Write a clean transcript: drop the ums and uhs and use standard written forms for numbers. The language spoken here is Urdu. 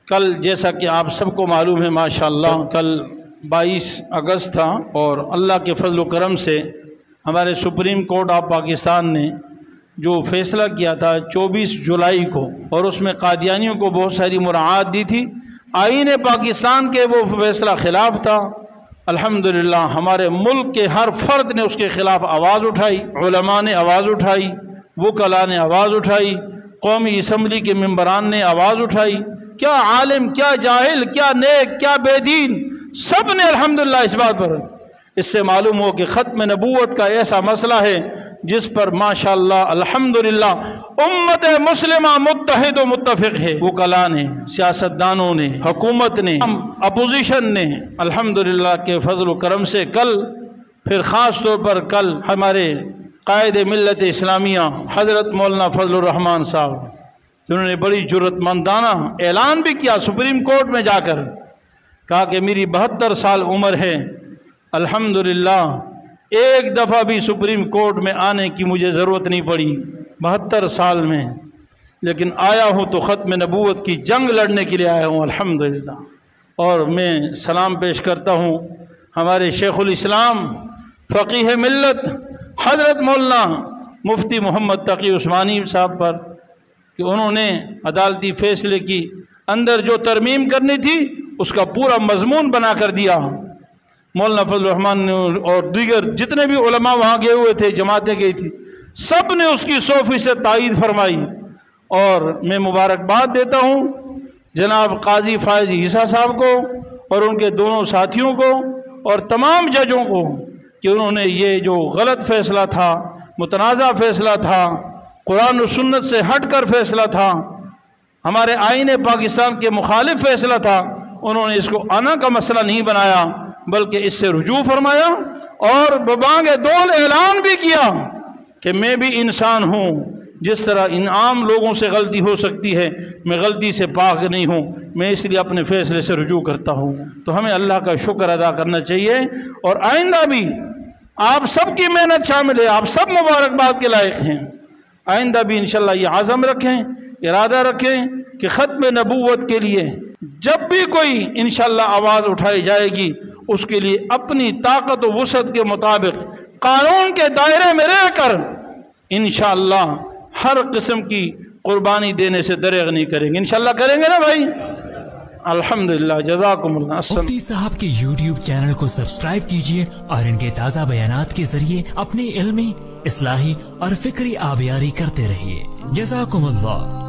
کل جیسا کہ آپ سب کو معلوم ہے ماشاءاللہ کل 22 اگست تھا، اور اللہ کے فضل و کرم سے ہمارے سپریم کورٹ آف پاکستان نے جو فیصلہ کیا تھا 24 جولائی کو، اور اس میں قادیانیوں کو بہت ساری مراعات دی تھی، آئین پاکستان کے وہ فیصلہ خلاف تھا۔ الحمدللہ ہمارے ملک کے ہر فرد نے اس کے خلاف آواز اٹھائی، علماء نے آواز اٹھائی، وکلاء نے آواز اٹھائی، قومی اسمبلی کے ممبران نے آواز اٹھائی، کیا عالم، کیا جاہل، کیا نیک، کیا بے دین، سب نے الحمدللہ اس بات پر۔ اس سے معلوم ہو کہ ختم نبوت کا ایسا مسئلہ ہے جس پر ماشاءاللہ الحمدللہ امت مسلمہ متحد و متفق ہے، وکلاء نے، سیاستدانوں نے، حکومت نے، اپوزیشن نے، الحمدللہ کے فضل و کرم سے کل پھر خاص طور پر کل ہمارے قائد ملت اسلامیہ حضرت مولانا فضل الرحمان صاحب، جنہوں نے بڑی جرأت مندانہ اعلان بھی کیا سپریم کورٹ میں جا کر، کہا کہ میری 72 سال عمر ہے، الحمدللہ ایک دفعہ بھی سپریم کورٹ میں آنے کی مجھے ضرورت نہیں پڑی 72 سال میں، لیکن آیا ہوں تو ختم نبوت کی جنگ لڑنے کے لیے آیا ہوں الحمدللہ۔ اور میں سلام پیش کرتا ہوں ہمارے شیخ الاسلام فقیہ ملت حضرت مولانا مفتی محمد تقی عثمانی صاحب پر، کہ انہوں نے عدالتی فیصلے کی اندر جو ترمیم کرنی تھی اس کا پورا مضمون بنا کر دیا۔ مولانا فضل الرحمان نے اور دیگر جتنے بھی علماء وہاں گئے ہوئے تھے، جماعتیں گئی تھی، سب نے اس کی 100% تائید فرمائی۔ اور میں مبارکباد دیتا ہوں جناب قاضی فائز عیسیٰ صاحب کو اور ان کے دونوں ساتھیوں کو اور تمام ججوں کو کہ انہوں نے یہ جو غلط فیصلہ تھا، متنازع فیصلہ تھا، قرآن و سنت سے ہٹ کر فیصلہ تھا، ہمارے آئین پاکستان کے مخالف فیصلہ تھا، انہوں نے اس کو آنا کا مسئلہ نہیں بنایا بلکہ اس سے رجوع فرمایا اور ببانگ دول اعلان بھی کیا کہ میں بھی انسان ہوں، جس طرح ان عام لوگوں سے غلطی ہو سکتی ہے، میں غلطی سے پاک نہیں ہوں، میں اس لیے اپنے فیصلے سے رجوع کرتا ہوں۔ تو ہمیں اللہ کا شکر ادا کرنا چاہیے، اور آئندہ بھی آپ سب کی محنت شامل ہے، آپ سب مبارکباد کے لائق ہیں۔ آئندہ بھی انشاءاللہ یہ عزم رکھیں، ارادہ رکھیں کہ ختم نبوت کے لیے جب بھی کوئی انشاءاللہ آواز اٹھائی جائے گی، اس کے لیے اپنی طاقت و وسعت کے مطابق قانون کے دائرے میں رہ کر انشاءاللہ ہر قسم کی قربانی دینے سے دریغ نہیں کریں گے۔ انشاءاللہ کریں گے نا بھائی؟ الحمدللہ، جزاکم اللہ۔ مفتی صاحب کے YouTube چینل کو سبسکرائب کیجئے اور ان کے تازہ بیانات کے ذریعے اپنی علمی، اصلاحی اور فکری آبیاری کرتے رہیے۔ جزاکم اللہ۔